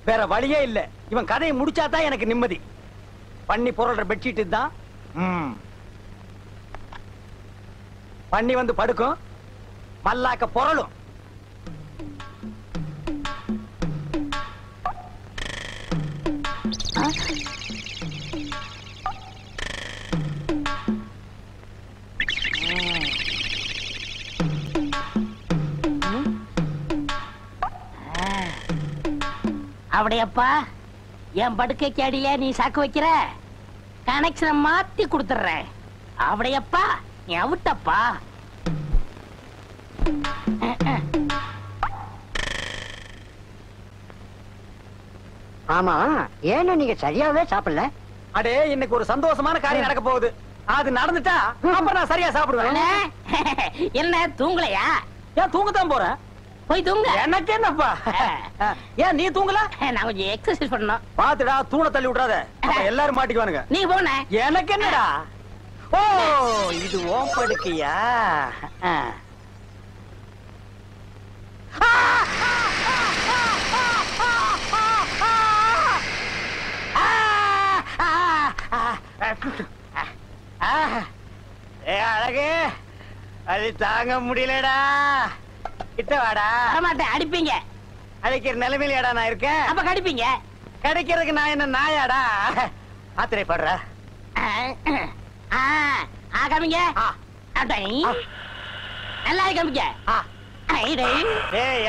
வேற வழியே இல்ல. இவன் கதையை முடிச்சாதான் எனக்கு நிம்மதி. பண்ணி பொருள்ற பெட்ஷீட் தான். பண்ணி வந்து படுக்கும், மல்லாக்க பொருளும். அப்படியப்பா, என் படுக்கைக்கு அடியில நீ சாக்கு வைக்கிற, கனெக்ஷனை மாத்தி கொடுத்துறேன். அப்படியப்பா, நீ அவுட்டப்பா. ஆமா, ஏன்னா நீங்க சரியாவே சாப்பிடல? அடே, இன்னைக்கு ஒரு சந்தோஷமான காரியம் நடக்க போகுது. அது நடந்துட்டா அப்ப நான் சரியா சாப்பிடுவேன். என்ன தூங்கலையா? ஏன் தூங்கத்தான் போறேன். போய் தூங்க. எனக்கு என்னப்பா? ஏன் நீ தூங்கல? நான் கொஞ்சம் எக்ஸர்சைஸ் பண்ணணும். பாத்துடா, தூண தள்ளி விடாத, எல்லாரும் மாட்டிக்குவானுங்க. நீ போன. எனக்கு என்னடா? ஓ, இது ஓம் படுக்கையா? அழகு, அது தாங்க முடியலடா. கிட்ட வாடா. வரமாட்டேன், அடிப்பீங்க. அடிக்கிற நிலைமையிலடா நான் இருக்கேன். அப்ப கடிப்பீங்க. கிடைக்கிறதுக்கு நான் என்ன நாயாடா? ஆத்திரைப்படுற. காமிங்க. நல்லா காமிங்க.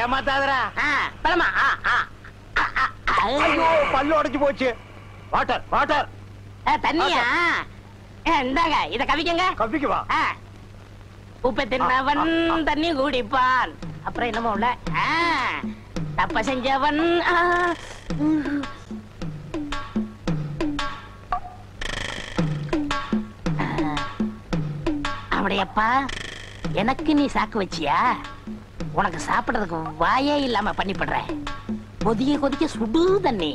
ஏமாத்தாதரா. பழமா. ஐயோ, பல்லு உடைச்சு போச்சு. Water water. தண்ணியா? இந்தாங்க, இத கவிக்கங்க. கவிக்குவா? உப்பை தின்னவன் தண்ணி குடிப்பான். அப்புறம் என்னமோ உள்ள தப்ப செஞ்சவன். அப்படியப்பா, எனக்கு நீ சாக்கு வச்சியா? உனக்கு சாப்பிடுறதுக்கு வாயே இல்லாம பண்ணிப்படுறேன். கொதிக்க கொதிக்க சுடு தண்ணி.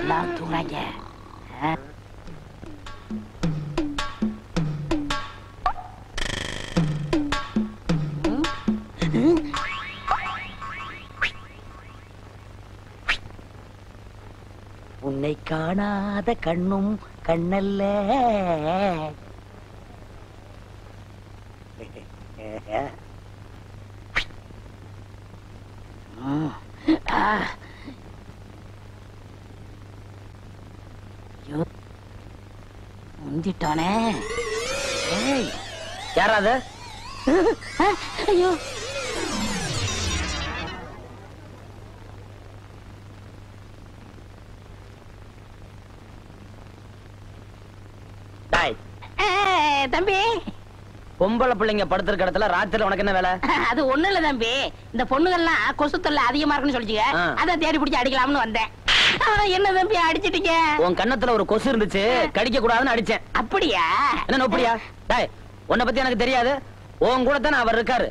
எல்லாரும் தூங்காங்க. உன்னை காணாத கண்ணும் கண்ணல்ல. முந்திட்டானே. யாராவது? ஐயோ, தம்பி, பொம்பளை பிள்ளைங்க படுத்திருக்க இடத்துல ராத்திரி உனக்கு என்ன வேலை? அது ஒண்ணு இல்ல தம்பி, இந்த பொண்ணுகள்லாம் கொசு தொல்லை அதிகமா இருக்குன்னு சொல்லிச்சுங்க. அத தேடி பிடிச்சி அடிக்கலாம்னு வந்தேன். என்ன தம்பி அடிச்சிட்டீங்க? உன் கன்னத்துல ஒரு கொசு இருந்துச்சு, கடிக்க கூடாதுன்னு அடிச்சேன். அப்படியா? என்ன நோப்படியா? டாய், உன்னை பத்தி எனக்கு தெரியாது. உன் கூட தானே அவர் இருக்காரு.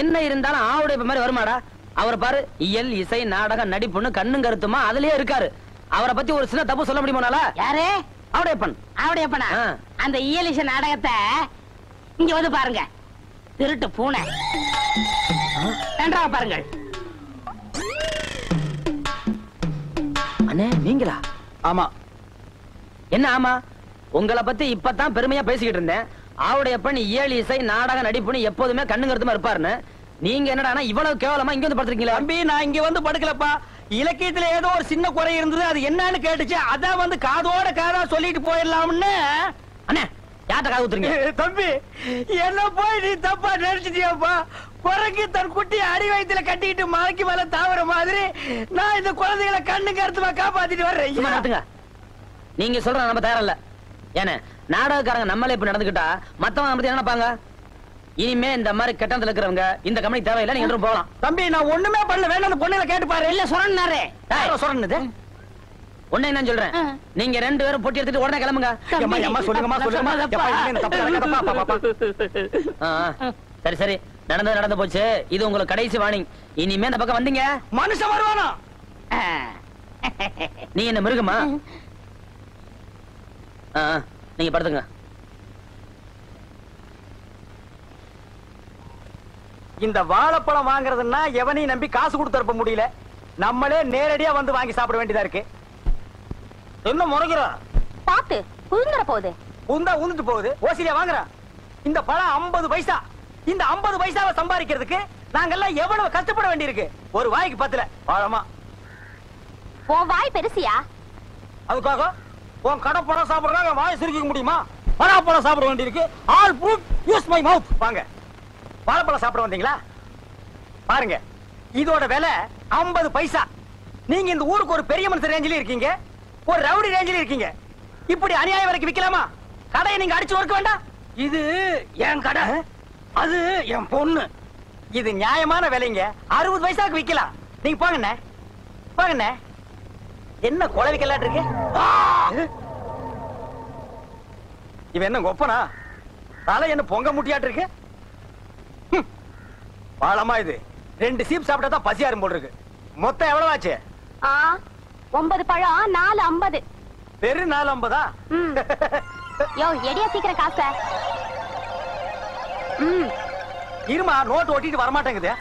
என்ன இருந்தாலும் ஆவுடைய மாதிரி வருமாடா? அவரை பாரு, இயல் இசை நாடகம் நடிப்புன்னு கண்ணும் கருத்துமா அதுலயே இருக்காரு. அவரை பத்தி ஒரு சின்ன தப்பு சொல்ல முடியுமானால? யாரு? அவடையப்பன். அவடையப்பனா? அந்த இயல் இசை நாடகத்தை இங்க வந்து பாருங்க. திருட்டு பூனை. நன்றாக பாருங்கள். அண்ணே, நீங்களா? ஆமா. என்ன ஆமா? உங்களை பத்தி இப்பதான் பெருமையா பேசிக்கிட்டு இருந்தேன். ஆவுடையப்பன் இயல் இசை நாடக நடிப்புன்னு எப்போதுமே கண்ணுங்கருத்துமா இருப்பாருன்னு. நீங்க என்னடா இவ்வளவு கேவலமா இங்க வந்து படுத்துறீங்களா? தம்பி, நான் இங்க வந்து படுக்கலப்பா. இலக்கியத்துல ஏதோ ஒரு சின்ன குறை இருந்தது, அது என்னன்னு கேட்டுச்சு. அதான் வந்து காதோட காதா சொல்லிட்டு போயிடலாம்னு. அண்ணே, யார்கிட்ட காது ஊத்துறீங்க? தம்பி என்ன போய் நீ தப்பா நினைச்சிட்டியாப்பா? குரங்கு தன் குட்டி அடி வயித்துல கட்டிக்கிட்டு மலைக்கு மேல தாவற மாதிரி நான் இந்த குழந்தைகளை கண்ணு கருத்துமா காப்பாத்திட்டு வர்றேன். சும்மா நடத்துங்க. நீங்க சொல்ற நம்ம தயாரா இல்ல. ஏன்னா நாடகக்காரங்க நம்மளே இப்ப நடந்துக்கிட்டா மத்தவங்க நம்ம என்ன நினைப்பாங்க? இனிமே இந்த மாதிரி கட்டணத்துல இருக்கிறவங்க இந்த கம்பெனி தேவையில்லை, நீங்க போகலாம். தம்பி நான் ஒண்ணுமே பண்ணல, வேணும் பொண்ணுல கேட்டு பாரு. இல்ல சொன்னாரு. சொன்னது ஒண்ணு என்ன சொல்றேன், நீங்க 2 பேரும் பொட்டி எடுத்துட்டு உடனே கிளம்புங்க. சரி சரி, நடந்து போச்சு. இது உங்களுக்கு கடைசி வார்னிங். இனிமே இந்த பக்கம் வந்தீங்க மனுஷன் வருவானா? நீ என்ன மிருகமா? நீங்க படுத்துங்க. இந்த வாழைப்பழம் வாங்குறதுன்னா எவனையும் நம்பி காசு கொடுத்து அனுப்ப முடியல. நம்மளே நேரடியா வந்து வாங்கி சாப்பிட வேண்டியதா இருக்கு. என்ன முறைகிறா? பாத்து உந்துற போகுது. உந்துட்டு போகுது. ஓசிலியா வாங்குறான். இந்த பழம் 50 பைசா. இந்த 50 பைசாவை சம்பாதிக்கிறதுக்கு நாங்கெல்லாம் எவ்வளவு கஷ்டப்பட வேண்டியிருக்கு. ஒரு வாய்க்கு 10 பழமா. உன் வாய் பெருசியா? அதுக்காக உன் கடை பழம் சாப்பிடுறாங்க வாய் சுருக்கிக்க முடியுமா? பழம் சாப்பிட வேண்டியிருக்கு. All food use my mouth. வாங்க, வாழைப்பழம் சாப்பிட வந்தீங்களா? பாருங்க, இதோட விலை 50 பைசா. நீங்க இந்த ஊருக்கு ஒரு பெரிய மனுஷன் ரேஞ்சில இருக்கீங்க, ஒரு ரவுடி ரேஞ்சில இருக்கீங்க. இப்படி அநியாய விலைக்கு விக்கலாமா? கடையை நீங்க அடிச்சு ஒர்க்க வேண்டாம். இது என் கடை, அது என் பொண்ணு. இது நியாயமான விலைங்க. 60 பைசாக்கு விக்கலாம். நீங்க போங்கண்ணே, போங்கண்ணே. என்ன குழவி கல்லாட்டு இருக்கு? இவன் என்ன கொப்பனா? தலை என்ன பொங்க முட்டியாட்டு இருக்கு? பாலமா இது 2 சீப் சாப்பிட்டா தான் பசியாரும் போல் இருக்கு. மொத்தம் எவ்வளவு ஆச்சு? 9 பழம் 4.50. வெறும் 4.50? யோ எடியா சீக்கிரம் காசு. இருமா, நோட்டு ஒட்டிட்டு வரமாட்டேங்குது.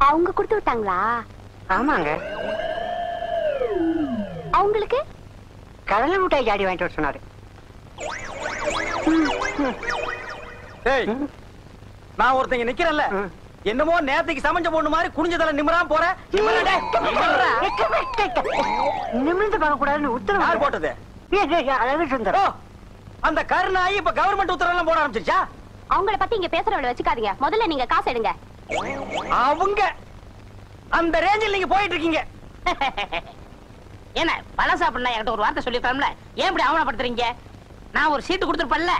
அவங்க கொடுத்து விட்டாங்களா? ஆமாங்க, அவங்களுக்கு கடலை மிட்டாய் ஜாடி வாங்கிட்டு வர சொன்னாரு. நான் ஒருத்தங்க நிக்கிறேன்ல, என்னமோ நேத்துக்கு சமைஞ்ச பொண்ணு மாதிரி குனிஞ்சதல நிமிராம போற. நிமிர்ந்து பார்க்க கூடாதுன்னு உத்தரவு யார் போட்டது? அழகு சுந்தரம். அந்த கருணாயி இப்ப கவர்மெண்ட் உத்தரவு எல்லாம் போட ஆரம்பிச்சிருச்சா? அவங்கள பத்தி இங்க பேசுறவள வச்சுக்காதீங்க. முதல்ல நீங்க காசு எடுங்க. அவங்க அந்த ரேஞ்சில் நீங்க போயிட்டு இருக்கீங்க. என்ன பழம் சாப்பிடணும் என்கிட்ட ஒரு வார்த்தை சொல்லிருக்கலாம்ல, ஏன் இப்படி அவமானப்படுத்துறீங்க? நான் ஒரு சீட்டு கொடுத்துருப்பேன்ல.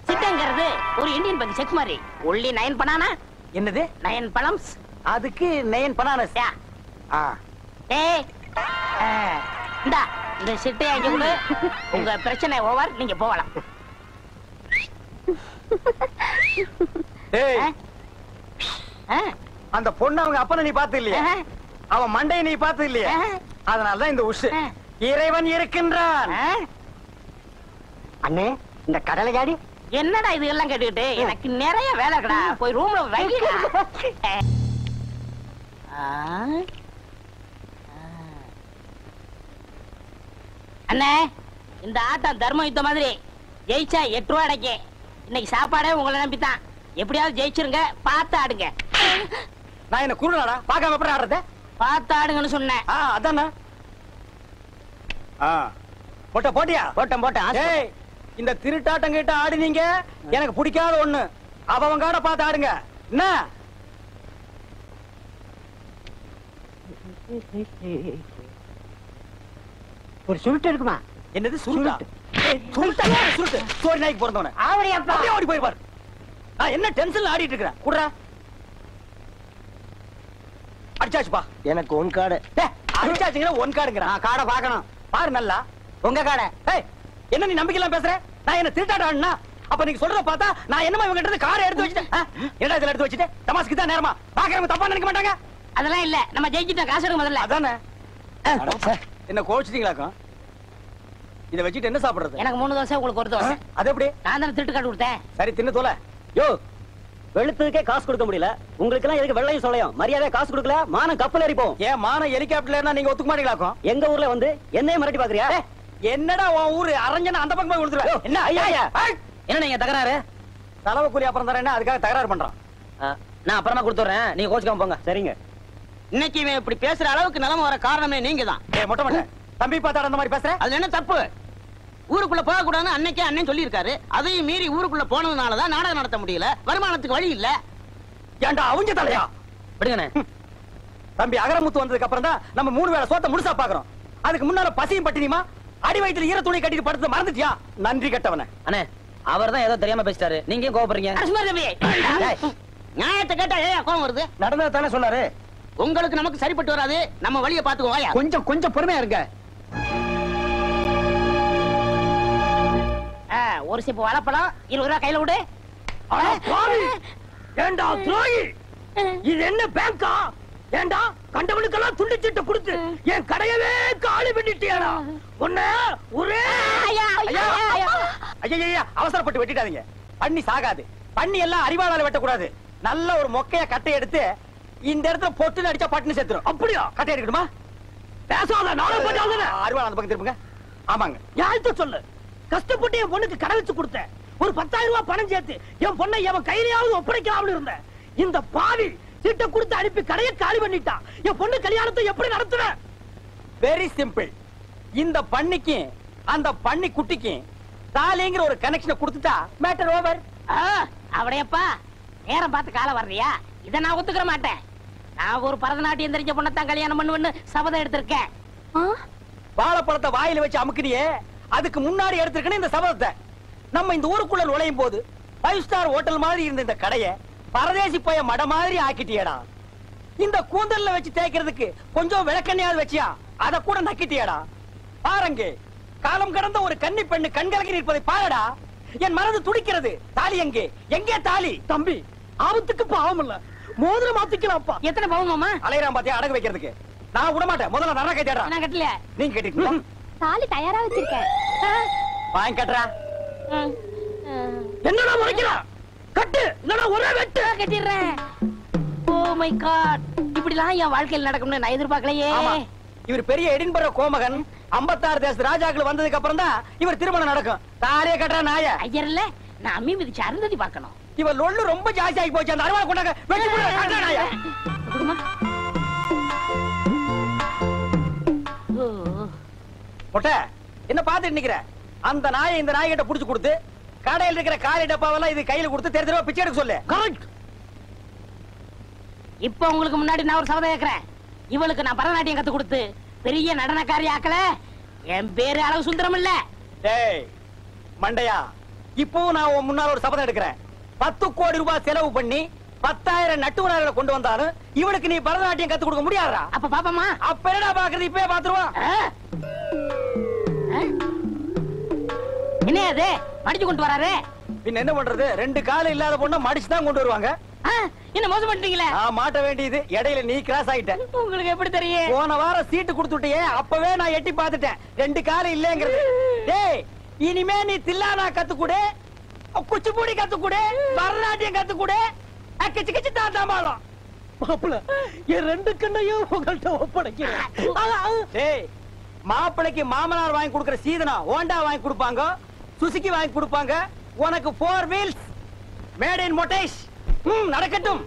சிட்டங்கிறது ஒரு இந்தியன் பேங்க் செக் மாதிரி. Only 9 banana. என்னது 9 பழம்ஸ்? அதுக்கு 9 பனானஸ். ஏய், இந்தா இந்த சிட்டை அங்க கொடு. உங்க பிரச்சனை ஓவர், நீங்க போகலாம். அந்த பொண்ணு அவங்க அப்பனை நீ பார்த்து இல்லையா? அவன் மண்டையை நீ பார்த்து இல்லையா? அதனாலதான் இந்த உஷு. இறைவன் இருக்கின்றான். அண்ணே, இந்த கடலை ஜாடி என்னடா இது எல்லாம் கேட்டுக்கிட்டு? எனக்கு நிறைய வேலை இருக்கடா, போய் ரூம்ல வைடா. அண்ணே, இந்த ஆட்டம் தர்ம யுத்தம் மாதிரி. ஜெயிச்சா 8 ரூபா அடைக்க. இன்னைக்கு சாப்பாடே உங்களை நம்பித்தான். எப்படியாவது ஜெயிச்சிருங்க, பார்த்து ஆடுங்க. நான் என்ன குருடாடா? பார்க்காம எப்படி ஆடுறது? பார்த்து ஆடுங்கன்னு சொன்னேன். அதானே. போட்டியா? போட்டேன். ஏய், இந்த திருட்டாட்டம் கிட்ட ஆடுனீங்க எனக்கு பிடிக்காத ஒண்ணு. அவங்க காட பார்த்து ஆடுங்க. என்ன ஒரு சுருட்டு இருக்குமா? என்னது சுருட்டு? சுருட்டு சோரி நாய்க்கு பிறந்தவன ஓடி போய் பாரு. என்ன டென்ஷன்ல ஆடிட்டு இருக்கிறேன். குடுறா. அடிச்சாச்சுப்பா. எனக்கு ஒன் கார்டு. அடிச்சாச்சுங்கிற ஒன் கார்டுங்கிறான். காடை பாக்கணும். பாரு நல்லா உங்க காடை. என்ன நீ நம்பிக்கைலாம் பேசுற? நான் என்ன திருட்டாடா? அப்ப நீங்க சொல்றத பார்த்தா நான் என்னமா இவங்க கிட்ட காரை எடுத்து வச்சுட்டேன். என்னடா இதுல எடுத்து வச்சுட்டு தமாஸ்க்கு தான் நேரமா? பாக்குறவங்க தப்பா நினைக்க மாட்டாங்க. அதெல்லாம் இல்ல, நம்ம ஜெயிச்சிட்டோம். காசு எடுக்க முதல்ல. அதானே. என்ன கோவிச்சிட்டீங்களாக்கும்? இத வச்சுட்டு என்ன சாப்பிடுறது? எனக்கு 3 தோசை, உங்களுக்கு 1 தோசை. அது எப்படி? நான் தானே திருட்டு காட்டு கொடுத்தேன். சரி தின்னு தோல. யோ, வெளுத்ததுக்கே காசு கொடுக்க முடியல. உங்களுக்கு எல்லாம் எதுக்கு வெள்ளையும் சொல்லையும்? மரியாதை காசு கொடுக்கல, மானம் கப்பல் ஏறிப்போம். ஏன் மானம் ஹெலிகாப்டர்ல நீங்க ஒத்துக்க மாட்டீங்களாக்கும்? எங்க ஊர்ல வந்து என்னைய மிரட்டி பாக்குறியா? என்னடா உன் ஊரு அரஞ்சன அந்த பக்கம் போய் கொடுத்துருவேன். என்ன ஐயா? என்ன நீங்க தகராறு? தலைவ கூலி அப்புறம் தரேன்னா அதுக்காக தகராறு பண்றான். நான் அப்புறமா கொடுத்துறேன், நீங்க கோச்சுக்காம போங்க. சரிங்க. இன்னைக்கு இவன் இப்படி பேசுற அளவுக்கு நிலைமை வர காரணமே நீங்க தான். மொட்டை மொட்டை தம்பி பார்த்தாட அந்த மாதிரி பேசுற? அதுல என்ன தப்பு? ஊருக்குள்ள போக கூடாதுன்னு அன்னைக்கே அண்ணன் சொல்லியிருக்காரு. அதையும் மீறி ஊருக்குள்ள போனதுனாலதான் நாடகம் நடத்த முடியல. வருமானத்துக்கு வழி இல்ல. ஏண்டா அவங்க தலையா விடுங்கண்ணே. தம்பி அகரமுத்து வந்ததுக்கு அப்புறம் தான் நம்ம 3 வேளை சோத்த முழுசா பாக்குறோம். அதுக்கு முன்னால பசியும் பட்டினியுமா அடி வயித்துல ஈர துணி கட்டிட்டு படுத்து மறந்துட்டியா? நன்றி கட்டவன. அண்ணே அவர் தான் ஏதோ தெரியாம பேசிட்டாரு. நீங்க ஏன் கோவப்படுறீங்க? நியாயத்தை கேட்டா ஏன் கோவம் வருது? நடந்தது தானே சொன்னாரு. உங்களுக்கு நமக்கு சரிப்பட்டு வராது. நம்ம வழியை பாத்துக்கோயா. கொஞ்சம் பொறுமையா இருங்க. ஒரு சிப்பு வாழைப்பழம் 20 ரூபாய் கையில விடு. ஏண்டா துரோகி, இது என்ன பேங்கா? ஏண்டா கண்டவனுக்கெல்லாம் துண்டிச்சிட்டு கொடுத்து என் கடையவே காலி பண்ணிட்டியாடா? உன்ன ஒரே ஐயா அவசரப்பட்டு வெட்டிட்டாதீங்க. பண்ணி சாகாது. பண்ணி எல்லாம் அறிவாளால வெட்டக்கூடாது. நல்ல ஒரு மொக்கைய கட்டை எடுத்து இந்த இடத்துல பொட்டு அடிச்சா பட்டுன்னு செத்துரும். அப்படியா? கட்டை எடுக்கணுமா? பேசாத. நாளை போட்டு அறிவாள அந்த பக்கம் திரும்புங்க. ஆமாங்க. யார்கிட்ட சொல்லு? கஷ்டப்பட்டு என் பொண்ணுக்கு கடை வச்சு கொடுத்தேன். ஒரு 10,000 ரூபாய் பணம் சேர்த்து என் பொண்ணை எவன் கையிலாவது ஒப்படைக்கலாம்னு இருந்தேன். இந்த பாவி சீட்டை கொடுத்து அனுப்பி கடையை காலி பண்ணிட்டான். என் பொண்ணு கல்யாணத்தை எப்படி நடத்துவேன்? Very simple. இந்த பண்ணிக்கு அந்த பண்ணி குட்டிக்கு தாலிங்கிற ஒரு கனெக்ஷனை கொடுத்துட்டா மேட்டர் ஓவர். அவடையப்பா நேரம் பார்த்து கால வர்றியா? இத நான் ஒத்துக்கிற மாட்டேன். நான் ஒரு பரதநாட்டியம் தெரிஞ்ச பொண்ணத்தான் கல்யாணம் பண்ணுவேன்னு சபதம் எடுத்திருக்கேன். வாழைப்பழத்தை வாயில வச்சு அமுக்கினியே, அதுக்கு முன்னாடி எடுத்திருக்கணும் இந்த சபதத்தை. நம்ம இந்த ஊருக்குள்ள நுழையும் போது 5 ஸ்டார் ஹோட்டல் மாதிரி இருந்த இந்த கடையை பரதேசி போய மட மாதிரி ஆக்கிட்டியடா. இந்த கூந்தல்ல வச்சு தேய்க்கிறதுக்கு கொஞ்சம் விளக்கெண்ணையாவது வச்சியா? அத கூட நக்கிட்டியடா. பாருங்க, காலம் கடந்த ஒரு கன்னி பெண்ணு கண்கலங்கி நிற்பதை பாருடா. என் மனது துடிக்கிறது. தாலி எங்கே? எங்கே தாலி? தம்பி, ஆபத்துக்கு பாவம் இல்ல. மோதிரம் மாத்திக்கலாம்ப்பா. எத்தனை பவுன் மாமா? அலையறான் பாத்தியா அடகு வைக்கிறதுக்கு. நான் விட மாட்டேன். முதல்ல நரா கேட்டா. நான் கட்டல. நீங்க கேட்டீங்களா? தாலி தயாரா வச்சிருக்கேன். வாங்கி கட்டுறா. என்னடா முறைக்கிறா? கட்டு. இல்லனா ஒரே வெட்டு. கட்டிடுறேன். ஓ மை காட், இப்படிலாம் என் வாழ்க்கையில் நடக்கும்னு நான் எதிர்பார்க்கலையே. இவர் பெரிய எடின்பர்க் கோமகன் 56 தேச ராஜாக்கள் வந்ததுக்கு அப்புறம் தான் இவர் திருமணம் நடக்கும். தாலியே கட்டுற நாய. ஐயர் இல்ல, நான் அம்மி மிதிச்சு அருந்ததி பார்க்கணும். இவர் லொள்ளு ரொம்ப ஜாஸ்தி ஆகி போச்சு. அந்த அருவா கொண்டாங்க. வெட்டி போடுற கட்டுற நாய. மொட்டை என்ன பாத்துட்டு நிக்கிற? அந்த நாயை இந்த நாய்கிட்ட புடிச்சு கொடுத்து கடையில் இருக்கிற காலி டப்பாவெல்லாம் இது கையில கொடுத்து தெரிஞ்சவா பிச்சை எடுக்க சொல்லு. கரெக்ட். இப்ப உங்களுக்கு முன்னாடி நான் ஒரு சபதம் கேட்கிறேன். இவளுக்கு நான் பரதநாட்டியம் கத்து கொடுத்து பெரிய நடனக்காரி ஆக்கல. என் பேரு அளவு சுந்தரம் இல்ல. டேய் மண்டையா, இப்பவும் நான் உன் முன்னால ஒரு சபதம் எடுக்கிறேன். 10 கோடி ரூபாய் செலவு பண்ணி 10,000 நட்டுவனார்களை கொண்டு வந்தாலும் இவளுக்கு நீ பரதநாட்டியம் கத்து கொடுக்க முடியாதா? அப்ப பாப்பமா? அப்ப என்னடா பாக்குறது? இப்பவே பாத்துருவான். என்ன அது மடிச்சு கொண்டு வராரு? பின்ன என்ன பண்றது? 2 கால் இல்லாத பொண்ண மடிச்சு தான் கொண்டு வருவாங்க. என்ன மோசம் பண்ணிட்டீங்களே? நான் மாட்ட வேண்டியது. இடையில நீ கிராஸ் ஆயிட்ட. உங்களுக்கு எப்படி தெரியும்? போன வாரம் சீட்டு கொடுத்துட்டியே, அப்பவே நான் எட்டி பாத்துட்டேன் 2 கால் இல்லங்கிறது. டேய், இனிமே நீ தில்லானா கத்துக்குடு, குச்சிப்புடி கத்துக்குடு, பரதநாட்டியம் கத்துக்குடு, கிச்சு கிச்சு தாத்தாமாலாம். மாப்பிள, என் 2 கண்ணையும் உங்கள்ட்ட ஒப்படைக்கிறேன். டேய், மாப்பிளைக்கு மாமனார் வாங்கி கொடுக்கிற சீதனா ஹோண்டா வாங்கி கொடுப்பாங்க, சுசுகி வாங்கி கொடுப்பாங்க. உனக்கு 4 வீல்ஸ் மேட் இன் மொட்டேஷ். நடக்கட்டும்.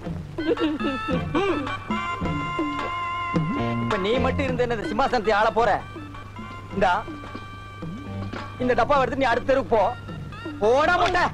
இப்ப நீ மட்டும் இருந்த என்ன சிம்மாசனத்தை ஆள போற? இந்த டப்பா எடுத்து நீ அடுத்த தெருக்கு போ. போடா மொட்டை.